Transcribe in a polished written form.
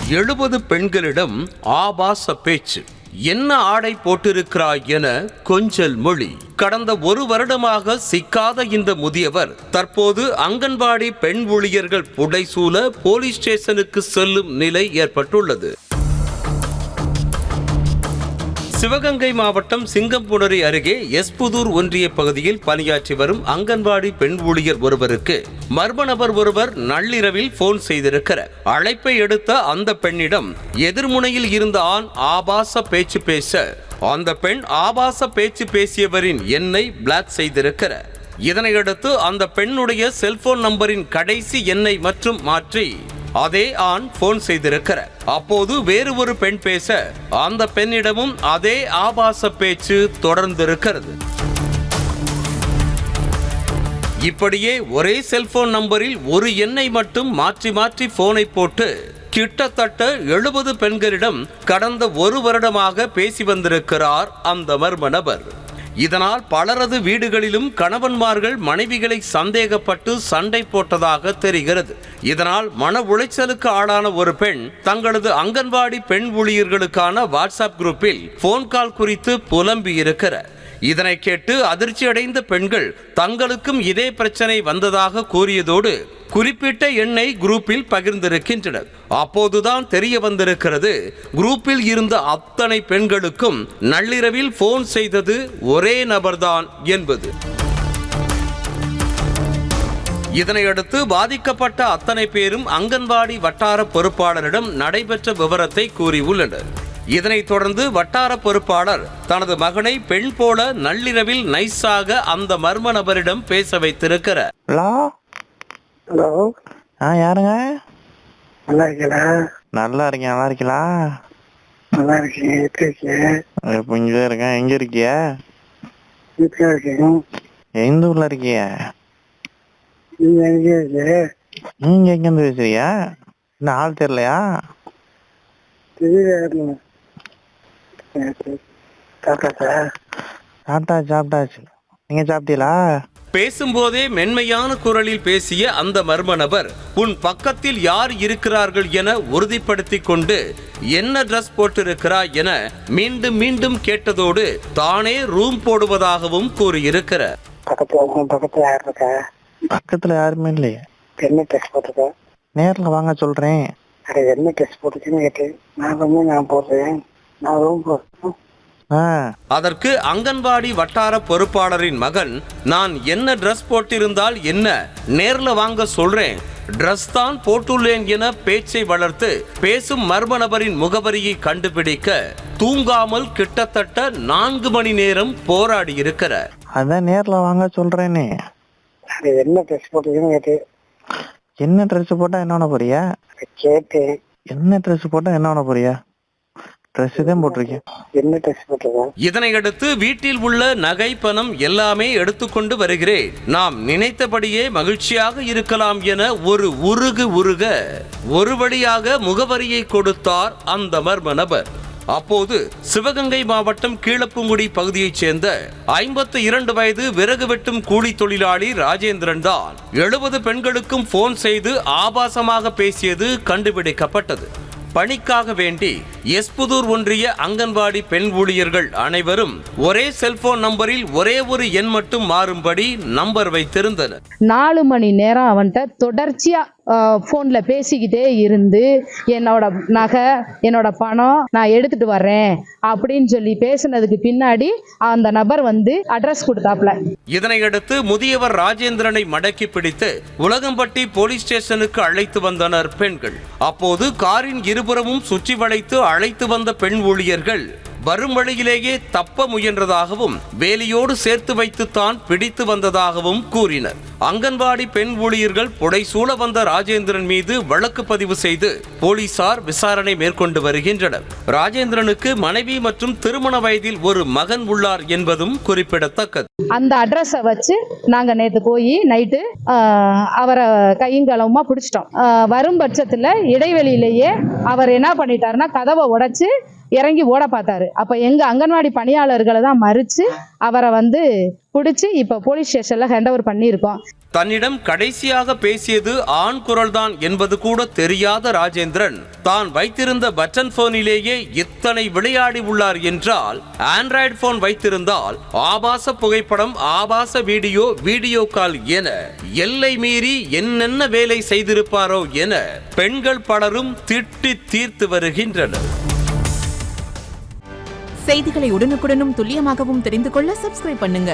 70 பெண்களிடம் ஆபாச பேச்சு. என்ன ஆடை போட்டிருக்கிறாய் என கொஞ்சல் மொழி. கடந்த 1 வருடமாக சிக்காத இந்த முதியவர் தற்போது அங்கன்வாடி பெண் ஊழியர்கள் புடைசூழ போலீஸ் ஸ்டேஷனுக்கு செல்லும் நிலை ஏற்பட்டுள்ளது. சிவகங்கை மாவட்டம் சிங்கம்புணரி அருகே எஸ்புதூர் ஒன்றிய பகுதியில் பணியாற்றி வரும் அங்கன்வாடி பெண் ஊழியர் ஒருவருக்கு மர்ம நபர் ஒருவர் நள்ளிரவில் போன் செய்திருக்கிறார். அழைப்பை எடுத்த அந்த பெண்ணிடம் எதிர்முனையில் இருந்த ஆண் ஆபாச பேச்சு பேச அந்த பெண் ஆபாச பேச்சு பேசியவரின் எண்ணை பிளாக் செய்திருக்கிறார். இதனையடுத்து அந்த பெண்ணுடைய செல்போன் நம்பரின் கடைசி எண்ணை மற்றும் மாற்றி அதே ஆண் போன் செய்திருக்கிறார். அப்போது வேறு ஒரு பெண் பேச அந்த பெண்ணிடமும் அதே ஆபாச பேச்சு தொடர்ந்திருக்கிறது. இப்படியே ஒரே செல்போன் நம்பரில் ஒரு எண்ணை மட்டும் மாற்றி மாற்றி போனை போட்டு கிட்டத்தட்ட 70 பெண்களிடம் கடந்த 1 வருடமாக பேசி வந்திருக்கிறார் அந்த மர்ம நபர். இதனால் பலரது வீடுகளிலும் கணவன்மார்கள் மனைவிகளை சந்தேகப்பட்டு சண்டை போட்டதாக தெரிகிறது. இதனால் மன உளைச்சலுக்கு ஆளான ஒரு பெண் தங்களது அங்கன்வாடி பெண் ஊழியர்களுக்கான வாட்ஸ்அப் குரூப்பில் போன் கால் குறித்து புலம்பி இருக்கிறார். இதனை கேட்டு அதிர்ச்சியடைந்த பெண்கள் தங்களுக்கும் இதே பிரச்சனை வந்ததாக கூறியதோடு குறிப்பிட்ட எண்ணை குரூப்பில் பகிர்ந்திருக்கின்றனர். அப்போதுதான் தெரிய வந்திருக்கிறது, குரூப்பில் இருந்த அத்தனை பெண்களுக்கும் நள்ளிரவில் போன் செய்தது ஒரே நபர்தான் என்பது. இதனையடுத்து பாதிக்கப்பட்ட அத்தனை பேரும் அங்கன்வாடி வட்டார பொறுப்பாளரிடம் நடைபெற்ற விவரத்தை கூறியுள்ளனர். இதனைத் தொடர்ந்து வட்டார பொறுப்பாளர் தனது மகனை பெண் போல நள்ளிரவில் நைஸாக அந்த மர்ம நபரிடம் பேச வைத்திருக்கிறார். ஹலோ, யாருங்க? நல்லா இருக்கீங்களா? நல்லா இருக்கேன். நல்லா இருக்கீங்களா? நல்லா இருக்கீங்க. எப்படி இருக்கீங்க? இப்போ இங்கே இருக்கேன். எங்க இருக்கிய? வீட்டுல இருக்கீங்க. எந்த ஊர்ல இருக்கிய? நீங்க எங்க இருக்கீங்க? நீங்க எங்க இருந்து பேசுறியா? இன்னும் ஆள் தெரியலையா? தெரியல. சாப்பிட்டாச்சு. நீங்க சாப்பிட்டீங்களா? பேசும்போதே மென்மையான குரலில் பேசிய அந்த மர்ம நபர் உன் பக்கத்தில் யார் இருக்கிறார்கள் என உறுதிப்படுத்திக் கொண்டு என்ன ட்ரெஸ் போட்டிருக்கிறாய் என மீண்டும் மீண்டும் கேட்டதோடு தானே ரூம் போடுவதாகவும் கூறியிருக்கிறார். பக்கத்துல யாருமே இல்லையே. என்ன ட்ரெஸ் போட்டிருக்க? நேர்ல வாங்க சொல்றேன். என்ன ட்ரெஸ் போட்டுச்சுன்னு கேட்டு நான் போடுறேன். நான் ரூம் போடுறேன். அதற்கு அங்கன்வாடி வட்டார பொறுப்பாளரின் மகன், நான் என்ன ட்ரெஸ் போட்டிருந்தால் என்ன, நேர்ல வாங்க சொல்றேன், ட்ரெஸ் தான் போட்டுள்ளேன் என பேச்சை வளர்த்து பேசும் மர்ம நபரின் முகவரியை கண்டுபிடிக்க தூங்காமல் கிட்டத்தட்ட 4 மணி நேரம் போராடி இருக்கிறார். அதான் நேர்ல வாங்க சொல்றேனே. என்ன ட்ரெஸ் போட்டுச்சுன்னு கேட்டு. என்ன ட்ரெஸ் போட்டா என்ன பண்ண போறியா? கேட்டேன். என்ன ட்ரெஸ் போட்டா என்ன பண்ண போறியா? ட்ரெஸ் தான் போட்டிருக்கேன். என்ன ட்ரெஸ் போட்டிருக்கேன்? இதனையடுத்து வீட்டில் உள்ள நகை பணம் எல்லாமே எடுத்துக்கொண்டு வருகிறேன், நாம் நினைத்தபடியே மகிழ்ச்சியாக இருக்கலாம் என உருக ஒரு வழியாக முகவரியை கொடுத்தார் அந்த மர்ம நபர். அப்போது சிவகங்கை மாவட்டம் கீழப்புங்குடி பகுதியைச் சேர்ந்த 52 வயது விறகு வெட்டும் கூலி தொழிலாளி ராஜேந்திரன் தான் 70 பெண்களுக்கும் போன் செய்து ஆபாசமாக பேசியது கண்டுபிடிக்கப்பட்டது. பணிக்காக வேண்டி எஸ்புதூர் ஒன்றிய அங்கன்வாடி பெண் ஊழியர்கள் அனைவரும் ஒரே செல்போன் நம்பரில் ஒரே ஒரு எண் மட்டும் மாறும்படி நம்பர் வைத்திருந்தனர். 4 மணி நேரம் அவன்கிட்ட தொடர்ச்சியா ஃபோன்ல பேசிக்கிட்டே இருந்து என்னோட நகை, என்னோட பணம் நான் எடுத்துட்டு வர்றேன் அப்படின்னு சொல்லி பேசினதுக்கு பின்னாடி அந்த நபர் வந்து அட்ரஸ் கொடுத்தாப்ல. இதனையடுத்து முதியவர் ராஜேந்திரனை மடக்கி பிடித்து உலகம்பட்டி போலீஸ் ஸ்டேஷனுக்கு அழைத்து வந்தனர் பெண்கள். அப்போது காரின் இருபுறமும் சுற்றி வளைத்து அழைத்து வந்த பெண் ஊழியர்கள் வரும் வழியிலேயே தப்ப முயன்றதாகவும் வேலியோடு சேர்த்து வைத்துத்தான் பிடித்து வந்ததாகவும் கூறினர். அங்கன்வாடி பெண் ஊழியர்கள் புடைசூழ வந்த ராஜேந்திரன் மீது வழக்கு பதிவு செய்து போலீசார் விசாரணை மேற்கொண்டு வருகின்றனர். ராஜேந்திரனுக்கு மனைவி மற்றும் திருமண வயதில் ஒரு மகன் உள்ளார் என்பதும் குறிப்பிடத்தக்கது. அந்த அட்ரஸை வச்சு நாங்க நேற்று போய் நைட்டு அவரை கையங்களவுமா பிடிச்சிட்டோம். வரும் பட்சத்துல இடைவெளியிலேயே அவர் என்ன பண்ணிட்டாருன்னா கதவை உடைச்சு இறங்கி ஓட பார்த்தாரு. அப்ப எங்க அங்கன்வாடி பணியாளர்களை தான் மறிச்சு அவரை வந்து பிடிச்சி இப்ப போலீஸ் ஸ்டேஷன்ல ஹேண்ட் ஓவர் பண்ணியிருக்கோம். தன்னிடம் கடைசியாக பேசியது ஆண் குரல்தான் என்பது கூட தெரியாத ராஜேந்திரன் தான் வைத்திருந்த பட்டன் போனிலேயே இத்தனை விளையாடி உள்ளார் என்றால் ஆண்ட்ராய்டு போன் வைத்திருந்தால் ஆபாச புகைப்படம், ஆபாச வீடியோ கால் என எல்லை மீறி என்னென்ன வேலை செய்திருப்பாரோ என பெண்கள் பலரும் திட்டி தீர்த்து வருகின்றனர். செய்திகளை உடனுக்குடனும் துல்லியமாகவும் தெரிந்து கொள்ள சப்ஸ்கிரைப் பண்ணுங்க.